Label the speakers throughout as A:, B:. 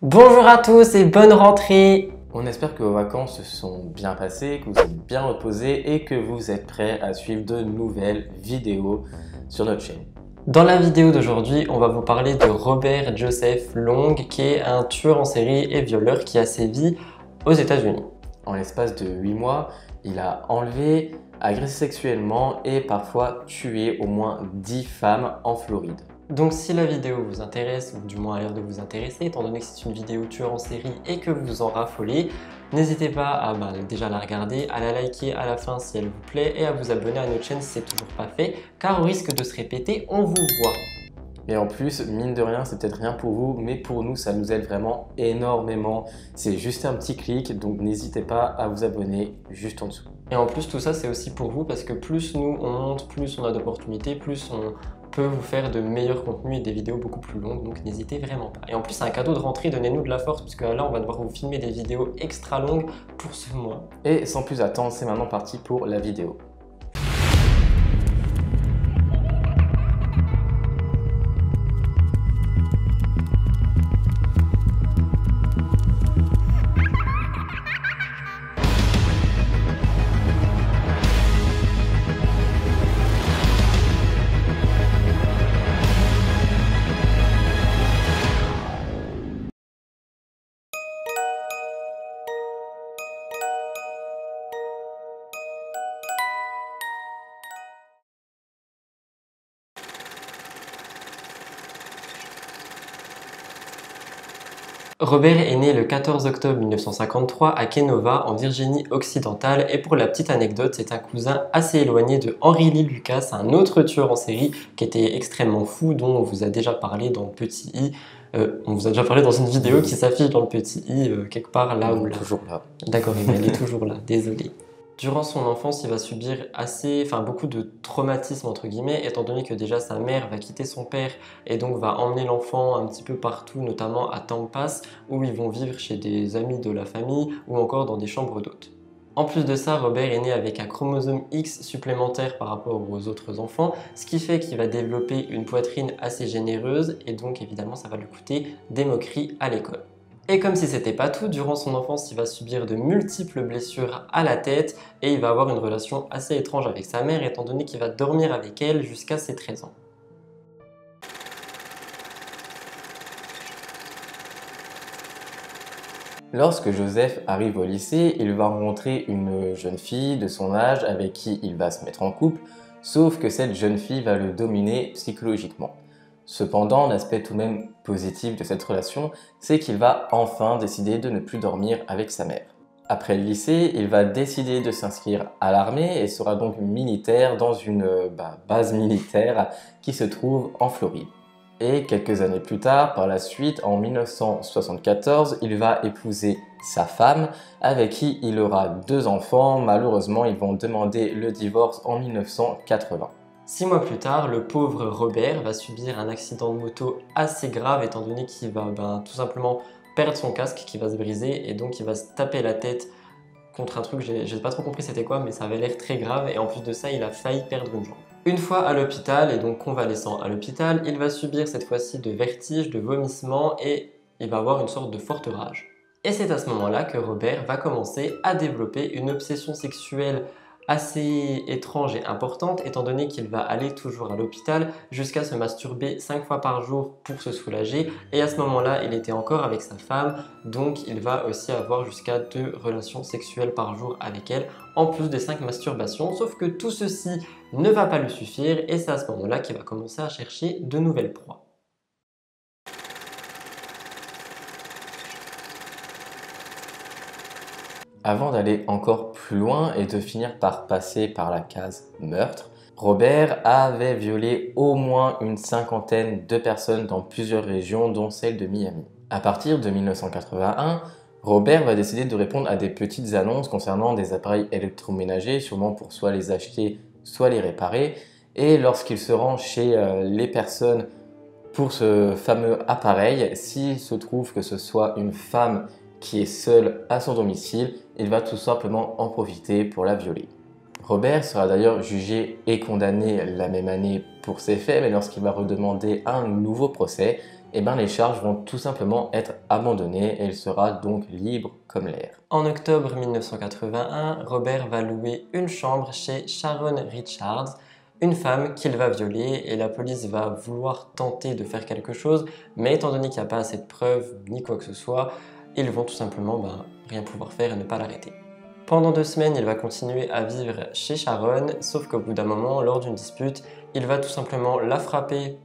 A: Bonjour à tous et bonne rentrée!
B: On espère que vos vacances se sont bien passées, que vous êtes bien reposés et que vous êtes prêts à suivre de nouvelles vidéos sur notre chaîne.
A: Dans la vidéo d'aujourd'hui, on va vous parler de Robert Joseph Long, qui est un tueur en série et violeur qui a sévi aux États-Unis.
B: En l'espace de 8 mois, il a enlevé, agressé sexuellement et parfois tué au moins 10 femmes en Floride.
A: Donc si la vidéo vous intéresse, ou du moins a l'air de vous intéresser, étant donné que c'est une vidéo tueur en série et que vous en raffolez, n'hésitez pas à déjà la regarder, à la liker à la fin si elle vous plaît et à vous abonner à notre chaîne si c'est toujours pas fait, car au risque de se répéter, on vous voit.
B: Et en plus, mine de rien, c'est peut-être rien pour vous, mais pour nous, ça nous aide vraiment énormément. C'est juste un petit clic, donc n'hésitez pas à vous abonner juste en dessous.
A: Et en plus, tout ça, c'est aussi pour vous parce que plus nous, on monte, plus on a d'opportunités, plus on peut vous faire de meilleurs contenus et des vidéos beaucoup plus longues, donc n'hésitez vraiment pas. Et en plus, c'est un cadeau de rentrée, donnez-nous de la force, parce que là, on va devoir vous filmer des vidéos extra longues pour ce mois.
B: Et sans plus attendre, c'est maintenant parti pour la vidéo.
A: Robert est né le 14 octobre 1953 à Kenova, en Virginie occidentale, et pour la petite anecdote, c'est un cousin assez éloigné de Henry Lee Lucas, un autre tueur en série qui était extrêmement fou, dont on vous a déjà parlé dans le petit i. On vous a déjà parlé dans une vidéo qui s'affiche dans le petit i, quelque part là où là.
B: Toujours là.
A: D'accord, mais elle est toujours là, désolé. Durant son enfance, il va subir beaucoup de traumatismes entre guillemets, étant donné que déjà sa mère va quitter son père et donc va emmener l'enfant un petit peu partout, notamment à Tampas, où ils vont vivre chez des amis de la famille ou encore dans des chambres d'hôtes. En plus de ça, Robert est né avec un chromosome X supplémentaire par rapport aux autres enfants, ce qui fait qu'il va développer une poitrine assez généreuse et donc évidemment ça va lui coûter des moqueries à l'école. Et comme si c'était pas tout, durant son enfance, il va subir de multiples blessures à la tête et il va avoir une relation assez étrange avec sa mère étant donné qu'il va dormir avec elle jusqu'à ses 13 ans.
B: Lorsque Joseph arrive au lycée, il va rencontrer une jeune fille de son âge avec qui il va se mettre en couple, sauf que cette jeune fille va le dominer psychologiquement. Cependant, l'aspect tout de même positif de cette relation, c'est qu'il va enfin décider de ne plus dormir avec sa mère. Après le lycée, il va décider de s'inscrire à l'armée et sera donc militaire dans une base militaire qui se trouve en Floride. Et quelques années plus tard, par la suite, en 1974, il va épouser sa femme avec qui il aura 2 enfants. Malheureusement, ils vont demander le divorce en 1980.
A: 6 mois plus tard, le pauvre Robert va subir un accident de moto assez grave étant donné qu'il va tout simplement perdre son casque qui va se briser et donc il va se taper la tête contre un truc, j'ai pas trop compris c'était quoi, mais ça avait l'air très grave et en plus de ça, il a failli perdre une jambe. Une fois à l'hôpital et donc convalescent à l'hôpital, il va subir cette fois-ci de vertiges, de vomissements et il va avoir une sorte de forte rage. Et c'est à ce moment-là que Robert va commencer à développer une obsession sexuelle assez étrange et importante étant donné qu'il va aller toujours à l'hôpital jusqu'à se masturber 5 fois par jour pour se soulager et à ce moment-là il était encore avec sa femme donc il va aussi avoir jusqu'à 2 relations sexuelles par jour avec elle en plus des 5 masturbations sauf que tout ceci ne va pas lui suffire et c'est à ce moment-là qu'il va commencer à chercher de nouvelles proies.
B: Avant d'aller encore plus loin et de finir par passer par la case meurtre, Robert avait violé au moins une 50aine de personnes dans plusieurs régions, dont celle de Miami. À partir de 1981, Robert va décider de répondre à des petites annonces concernant des appareils électroménagers, sûrement pour soit les acheter, soit les réparer. Et lorsqu'il se rend chez les personnes pour ce fameux appareil, s'il se trouve que ce soit une femme qui est seule à son domicile, il va tout simplement en profiter pour la violer. Robert sera d'ailleurs jugé et condamné la même année pour ces faits, mais lorsqu'il va redemander un nouveau procès, les charges vont tout simplement être abandonnées et il sera donc libre comme l'air.
A: En octobre 1981, Robert va louer une chambre chez Sharon Richards, une femme qu'il va violer, et la police va vouloir tenter de faire quelque chose, mais étant donné qu'il n'y a pas assez de preuves ni quoi que ce soit, ils vont tout simplement rien pouvoir faire et ne pas l'arrêter. Pendant 2 semaines, il va continuer à vivre chez Sharon, sauf qu'au bout d'un moment, lors d'une dispute, il va tout simplement la frapper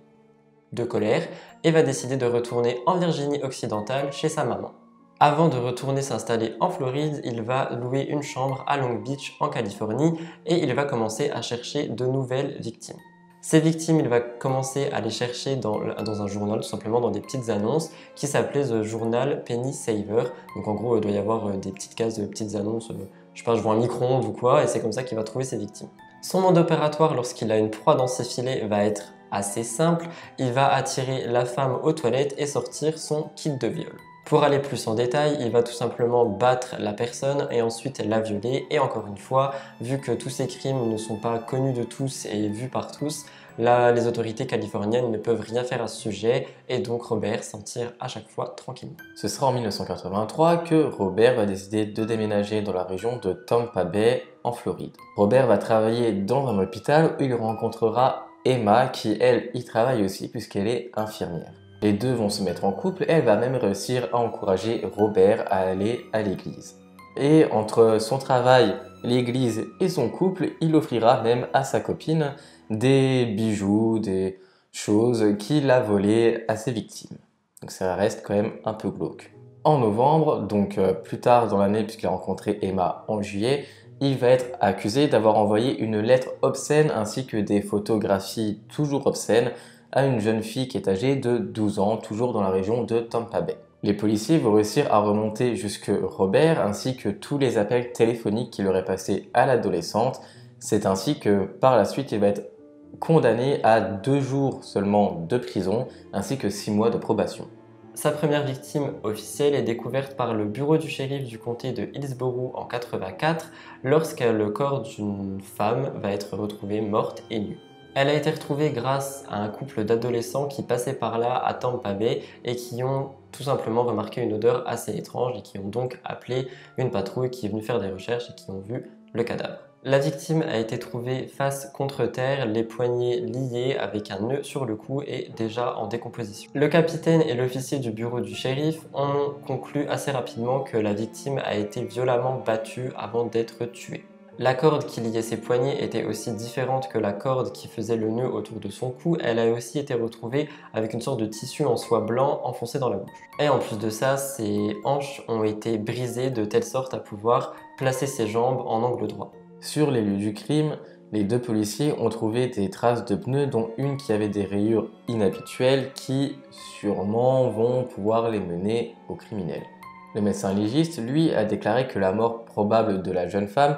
A: de colère et va décider de retourner en Virginie occidentale chez sa maman. Avant de retourner s'installer en Floride, il va louer une chambre à Long Beach en Californie et il va commencer à chercher de nouvelles victimes. Ces victimes, il va commencer à les chercher dans un journal, tout simplement dans des petites annonces qui s'appelaient The Journal Penny Saver. Donc en gros, il doit y avoir des petites cases de petites annonces, je sais pas, je vois un micro-ondes ou quoi, et c'est comme ça qu'il va trouver ses victimes. Son mode opératoire lorsqu'il a une proie dans ses filets va être assez simple, il va attirer la femme aux toilettes et sortir son kit de viol. Pour aller plus en détail, il va tout simplement battre la personne et ensuite la violer. Et encore une fois, vu que tous ces crimes ne sont pas connus de tous et vus par tous, les autorités californiennes ne peuvent rien faire à ce sujet et donc Robert s'en tire à chaque fois tranquillement.
B: Ce sera en 1983 que Robert va décider de déménager dans la région de Tampa Bay en Floride. Robert va travailler dans un hôpital où il rencontrera Emma qui elle y travaille aussi puisqu'elle est infirmière. Les deux vont se mettre en couple et elle va même réussir à encourager Robert à aller à l'église. Et entre son travail, l'église et son couple, il offrira même à sa copine des bijoux, des choses qu'il a volées à ses victimes. Donc ça reste quand même un peu glauque. En novembre, donc plus tard dans l'année puisqu'il a rencontré Emma en juillet, il va être accusé d'avoir envoyé une lettre obscène ainsi que des photographies toujours obscènes à une jeune fille qui est âgée de 12 ans, toujours dans la région de Tampa Bay. Les policiers vont réussir à remonter jusque Robert ainsi que tous les appels téléphoniques qu'il aurait passés à l'adolescente. C'est ainsi que par la suite il va être condamné à 2 jours seulement de prison ainsi que 6 mois de probation.
A: Sa première victime officielle est découverte par le bureau du shérif du comté de Hillsborough en 84 lorsque le corps d'une femme va être retrouvé morte et nue. Elle a été retrouvée grâce à un couple d'adolescents qui passaient par là à Tampa Bay et qui ont tout simplement remarqué une odeur assez étrange et qui ont donc appelé une patrouille qui est venue faire des recherches et qui ont vu le cadavre. La victime a été trouvée face contre terre, les poignets liés avec un nœud sur le cou et déjà en décomposition. Le capitaine et l'officier du bureau du shérif ont conclu assez rapidement que la victime a été violemment battue avant d'être tuée. La corde qui liait ses poignets était aussi différente que la corde qui faisait le nœud autour de son cou. Elle a aussi été retrouvée avec une sorte de tissu en soie blanc enfoncé dans la bouche. Et en plus de ça, ses hanches ont été brisées de telle sorte à pouvoir placer ses jambes en angle droit.
B: Sur les lieux du crime, les 2 policiers ont trouvé des traces de pneus dont une qui avait des rayures inhabituelles qui sûrement vont pouvoir les mener aux criminels. Le médecin légiste, lui, a déclaré que la mort probable de la jeune femme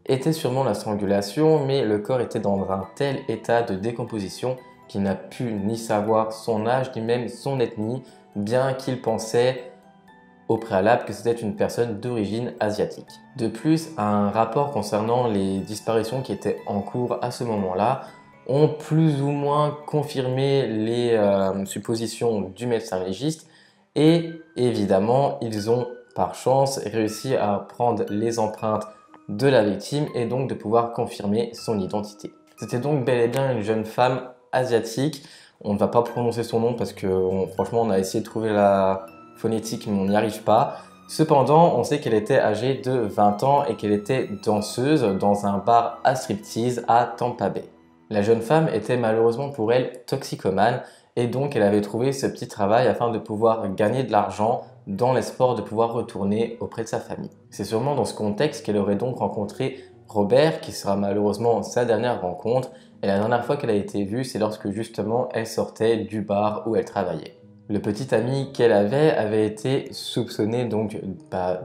B: était sûrement la strangulation, mais le corps était dans un tel état de décomposition qu'il n'a pu ni savoir son âge ni même son ethnie, bien qu'il pensait au préalable que c'était une personne d'origine asiatique. De plus, un rapport concernant les disparitions qui étaient en cours à ce moment-là ont plus ou moins confirmé les suppositions du médecin légiste et évidemment, ils ont par chance réussi à prendre les empreintes de la victime et donc de pouvoir confirmer son identité. C'était donc bel et bien une jeune femme asiatique. On ne va pas prononcer son nom parce que franchement on a essayé de trouver la phonétique mais on n'y arrive pas. Cependant, on sait qu'elle était âgée de 20 ans et qu'elle était danseuse dans un bar à striptease à Tampa Bay. La jeune femme était malheureusement pour elle toxicomane et donc elle avait trouvé ce petit travail afin de pouvoir gagner de l'argent dans l'espoir de pouvoir retourner auprès de sa famille. C'est sûrement dans ce contexte qu'elle aurait donc rencontré Robert, qui sera malheureusement sa dernière rencontre, et la dernière fois qu'elle a été vue, c'est lorsque justement elle sortait du bar où elle travaillait. Le petit ami qu'elle avait été soupçonné donc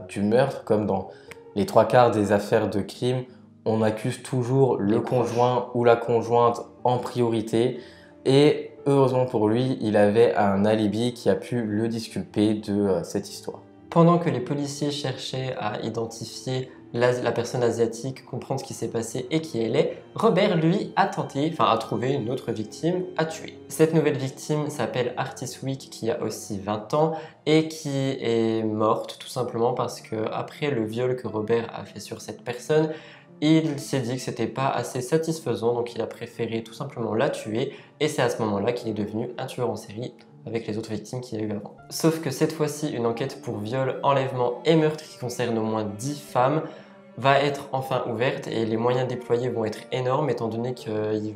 B: du meurtre, comme dans les 3/4 des affaires de crime, on accuse toujours le conjoint ou la conjointe en priorité, et heureusement pour lui, il avait un alibi qui a pu le disculper de cette histoire.
A: Pendant que les policiers cherchaient à identifier la personne asiatique, comprendre ce qui s'est passé et qui elle est, Robert, lui, a trouvé une autre victime à tuer. Cette nouvelle victime s'appelle Artis Wick, qui a aussi 20 ans et qui est morte tout simplement parce que après le viol que Robert a fait sur cette personne, il s'est dit que c'était pas assez satisfaisant, donc il a préféré tout simplement la tuer et c'est à ce moment-là qu'il est devenu un tueur en série avec les autres victimes qu'il y a eu avant. Sauf que cette fois-ci, une enquête pour viol, enlèvement et meurtre qui concerne au moins 10 femmes va être enfin ouverte et les moyens déployés vont être énormes étant donné qu'ils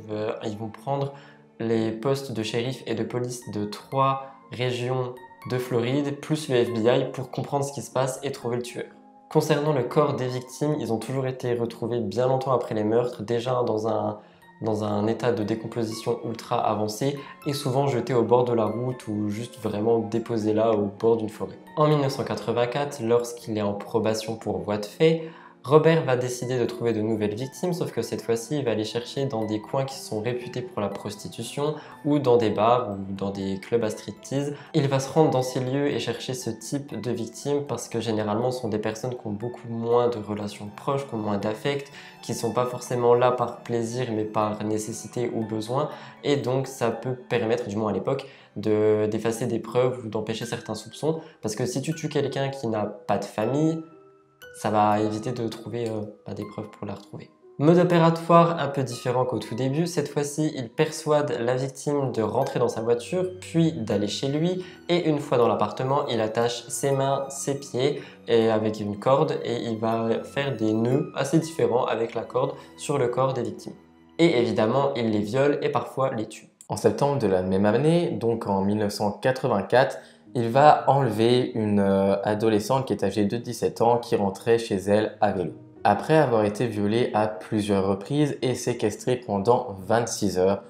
A: vont prendre les postes de shérif et de police de 3 régions de Floride plus le FBI pour comprendre ce qui se passe et trouver le tueur. Concernant le corps des victimes, ils ont toujours été retrouvés bien longtemps après les meurtres, déjà dans un état de décomposition ultra avancé et souvent jetés au bord de la route ou juste vraiment déposés là au bord d'une forêt. En 1984, lorsqu'il est en probation pour voie de fait, Robert va décider de trouver de nouvelles victimes, sauf que cette fois-ci, il va aller chercher dans des coins qui sont réputés pour la prostitution ou dans des bars ou dans des clubs à striptease. Il va se rendre dans ces lieux et chercher ce type de victimes parce que généralement, ce sont des personnes qui ont beaucoup moins de relations proches, qui ont moins d'affect, qui ne sont pas forcément là par plaisir mais par nécessité ou besoin. Et donc, ça peut permettre, du moins à l'époque, d'effacer des preuves ou d'empêcher certains soupçons. Parce que si tu tues quelqu'un qui n'a pas de famille, ça va éviter de trouver des preuves pour la retrouver. Mode opératoire un peu différent qu'au tout début, cette fois-ci il persuade la victime de rentrer dans sa voiture, puis d'aller chez lui, et une fois dans l'appartement, il attache ses mains, ses pieds et avec une corde et il va faire des nœuds assez différents avec la corde sur le corps des victimes. Et évidemment, il les viole et parfois les tue.
B: En septembre de la même année, donc en 1984, il va enlever une adolescente qui est âgée de 17 ans qui rentrait chez elle à vélo. Après avoir été violée à plusieurs reprises et séquestrée pendant 26 heures,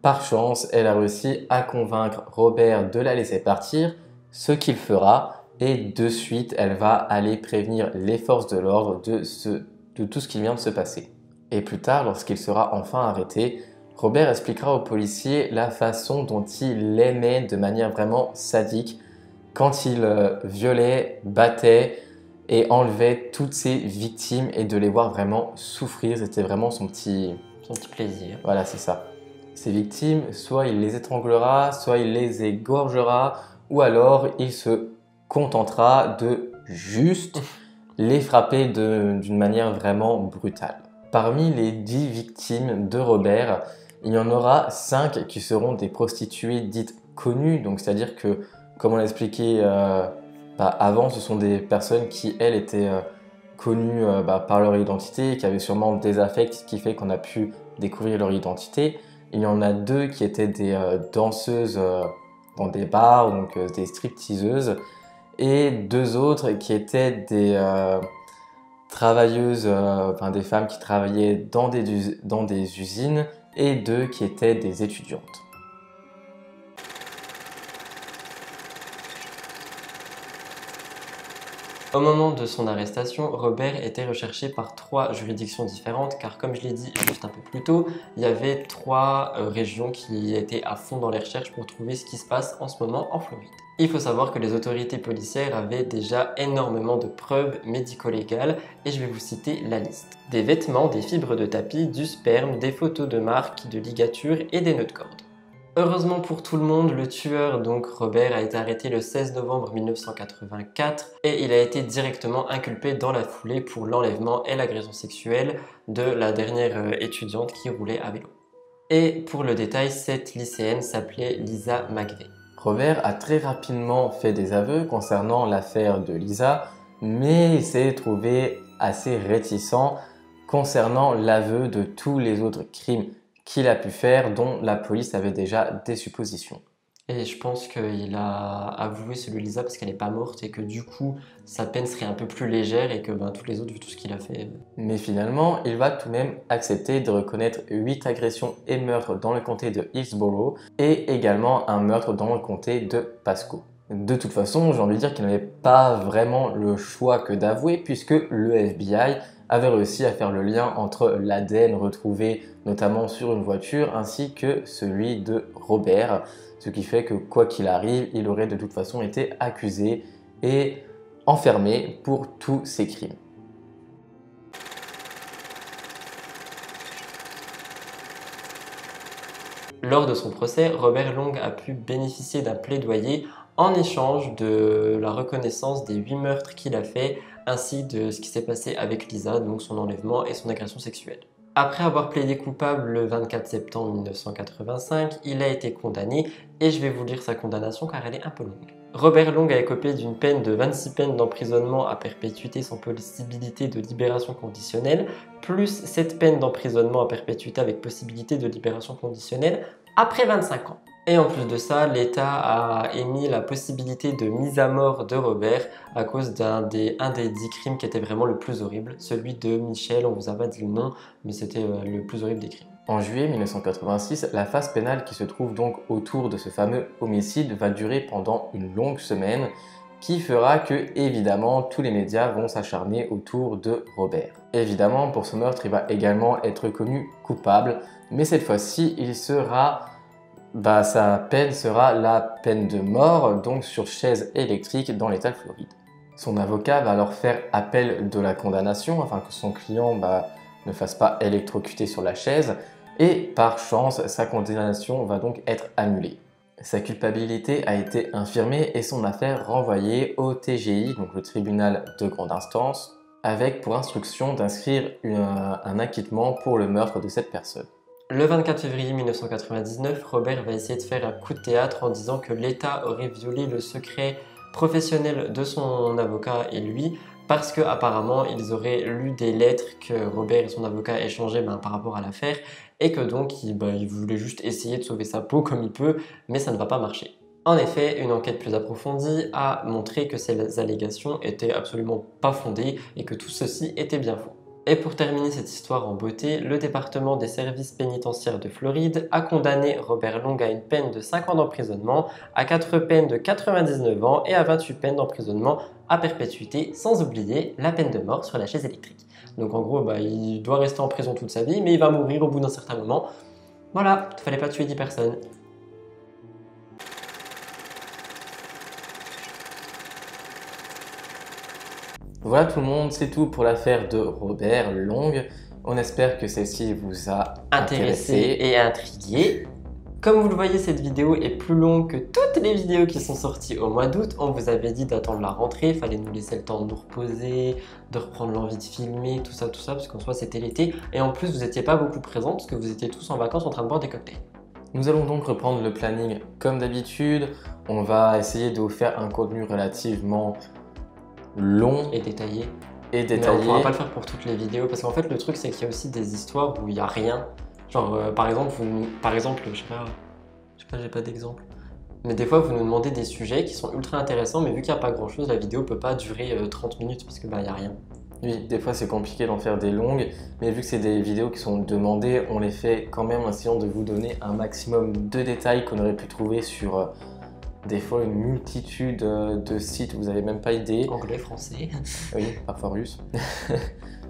B: par chance, elle a réussi à convaincre Robert de la laisser partir, ce qu'il fera, et de suite, elle va aller prévenir les forces de l'ordre de tout ce qui vient de se passer. Et plus tard, lorsqu'il sera enfin arrêté, Robert expliquera aux policiers la façon dont il l'aimait de manière vraiment sadique quand il violait, battait et enlevait toutes ses victimes et de les voir vraiment souffrir. C'était vraiment son petit
A: plaisir.
B: Voilà, c'est ça. Ses victimes, soit il les étranglera, soit il les égorgera, ou alors il se contentera de juste les frapper d'une manière vraiment brutale. Parmi les 10 victimes de Robert, il y en aura 5 qui seront des prostituées dites connues, donc c'est-à-dire que, comme on l'a expliqué avant, ce sont des personnes qui, elles, étaient connues par leur identité, qui avaient sûrement des affects, ce qui fait qu'on a pu découvrir leur identité. Il y en a 2 qui étaient des danseuses dans des bars, donc des stripteaseuses, et 2 autres qui étaient des travailleuses, des femmes qui travaillaient dans des usines, et 2 qui étaient des étudiantes.
A: Au moment de son arrestation, Robert était recherché par 3 juridictions différentes car comme je l'ai dit juste un peu plus tôt, il y avait 3 régions qui étaient à fond dans les recherches pour trouver ce qui se passe en ce moment en Floride. Il faut savoir que les autorités policières avaient déjà énormément de preuves médico-légales et je vais vous citer la liste. Des vêtements, des fibres de tapis, du sperme, des photos de marques, de ligatures et des nœuds de corde. Heureusement pour tout le monde, le tueur, donc Robert, a été arrêté le 16 novembre 1984 et il a été directement inculpé dans la foulée pour l'enlèvement et l'agression sexuelle de la dernière étudiante qui roulait à vélo. Et pour le détail, cette lycéenne s'appelait Lisa McVeigh.
B: Robert a très rapidement fait des aveux concernant l'affaire de Lisa, mais il s'est trouvé assez réticent concernant l'aveu de tous les autres crimes qu'il a pu faire, dont la police avait déjà des suppositions.
A: Et je pense qu'il a avoué celui de Lisa parce qu'elle n'est pas morte et que du coup, sa peine serait un peu plus légère et que tous les autres, vu tout ce qu'il a fait...
B: Mais finalement, il va tout de même accepter de reconnaître 8 agressions et meurtres dans le comté de Hillsborough et également un meurtre dans le comté de Pasco. De toute façon, j'ai envie de dire qu'il n'avait pas vraiment le choix que d'avouer puisque le FBI avait réussi à faire le lien entre l'ADN retrouvé notamment sur une voiture ainsi que celui de Robert, ce qui fait que quoi qu'il arrive, il aurait de toute façon été accusé et enfermé pour tous ces crimes.
A: Lors de son procès, Robert Long a pu bénéficier d'un plaidoyer en échange de la reconnaissance des 8 meurtres qu'il a fait, ainsi de ce qui s'est passé avec Lisa, donc son enlèvement et son agression sexuelle. Après avoir plaidé coupable le 24 septembre 1985, il a été condamné et je vais vous lire sa condamnation car elle est un peu longue. Robert Long a écopé d'une peine de 26 peines d'emprisonnement à perpétuité sans possibilité de libération conditionnelle, plus 7 peines d'emprisonnement à perpétuité avec possibilité de libération conditionnelle après 25 ans. Et en plus de ça, l'État a émis la possibilité de mise à mort de Robert à cause d'un des 10 crimes qui était vraiment le plus horrible, celui de Michel, on vous a pas dit le nom, mais c'était le plus horrible des crimes.
B: En juillet 1986, la phase pénale qui se trouve donc autour de ce fameux homicide va durer pendant une longue semaine, qui fera que, évidemment, tous les médias vont s'acharner autour de Robert. Évidemment, pour ce meurtre, il va également être reconnu coupable, mais cette fois-ci, sa peine sera la peine de mort, donc sur chaise électrique dans l'État de Floride. Son avocat va alors faire appel de la condamnation afin que son client ne fasse pas électrocuter sur la chaise, et par chance, sa condamnation va donc être annulée. Sa culpabilité a été infirmée et son affaire renvoyée au TGI, donc le tribunal de grande instance, avec pour instruction d'inscrire un acquittement pour le meurtre de cette personne.
A: Le 24 février 1999, Robert va essayer de faire un coup de théâtre en disant que l'État aurait violé le secret professionnel de son avocat et lui, parce qu'apparemment ils auraient lu des lettres que Robert et son avocat échangeaient par rapport à l'affaire, et que donc il voulait juste essayer de sauver sa peau comme il peut, mais ça ne va pas marcher. En effet, une enquête plus approfondie a montré que ces allégations étaient absolument pas fondées et que tout ceci était bien faux. Et pour terminer cette histoire en beauté, le département des services pénitentiaires de Floride a condamné Robert Long à une peine de 5 ans d'emprisonnement, à 4 peines de 99 ans et à 28 peines d'emprisonnement à perpétuité, sans oublier la peine de mort sur la chaise électrique. Donc en gros, il doit rester en prison toute sa vie, mais il va mourir au bout d'un certain moment. Voilà, il fallait pas tuer 10 personnes.
B: Voilà tout le monde, c'est tout pour l'affaire de Robert Long. On espère que celle-ci vous a intéressé
A: et intrigué. Comme vous le voyez, cette vidéo est plus longue que toutes les vidéos qui sont sorties au mois d'août. On vous avait dit d'attendre la rentrée, il fallait nous laisser le temps de nous reposer, de reprendre l'envie de filmer, tout ça, parce qu'en soi c'était l'été. Et en plus, vous n'étiez pas beaucoup présents parce que vous étiez tous en vacances en train de boire des cocktails.
B: Nous allons donc reprendre le planning comme d'habitude. On va essayer de vous faire un contenu relativement long
A: et détaillé.
B: Mais on
A: ne pourra pas le faire pour toutes les vidéos parce qu'en fait le truc c'est qu'il y a aussi des histoires où il n'y a rien. Genre par exemple, je sais pas, j'ai pas d'exemple. Mais des fois vous nous demandez des sujets qui sont ultra intéressants, mais vu qu'il n'y a pas grand chose, la vidéo peut pas durer 30 minutes parce que il n'y a rien.
B: Oui, des fois c'est compliqué d'en faire des longues, mais vu que c'est des vidéos qui sont demandées, on les fait quand même en essayant de vous donner un maximum de détails qu'on aurait pu trouver sur des fois une multitude de sites, vous n'avez même pas idée.
A: Anglais, français.
B: Oui, parfois russe.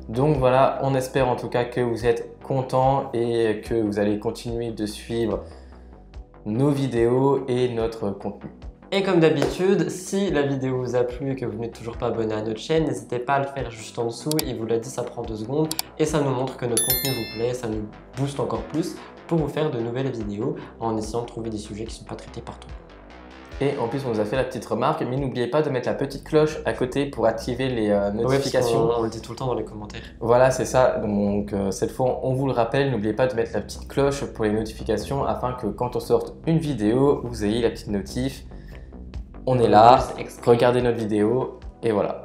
B: Donc voilà, on espère en tout cas que vous êtes contents et que vous allez continuer de suivre nos vidéos et notre contenu.
A: Et comme d'habitude, si la vidéo vous a plu et que vous n'êtes toujours pas abonné à notre chaîne, n'hésitez pas à le faire juste en dessous. Il vous l'a dit, ça prend 2 secondes et ça nous montre que notre contenu vous plaît, ça nous booste encore plus pour vous faire de nouvelles vidéos en essayant de trouver des sujets qui ne sont pas traités partout.
B: Et en plus, on nous a fait la petite remarque, mais n'oubliez pas de mettre la petite cloche à côté pour activer les notifications.
A: Oui, on le dit tout le temps dans les commentaires.
B: Voilà, c'est ça. Donc cette fois, on vous le rappelle, n'oubliez pas de mettre la petite cloche pour les notifications afin que quand on sorte une vidéo, vous ayez la petite notif. On est là, regardez notre vidéo et voilà.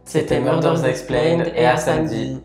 A: C'était Murders Explained et à samedi.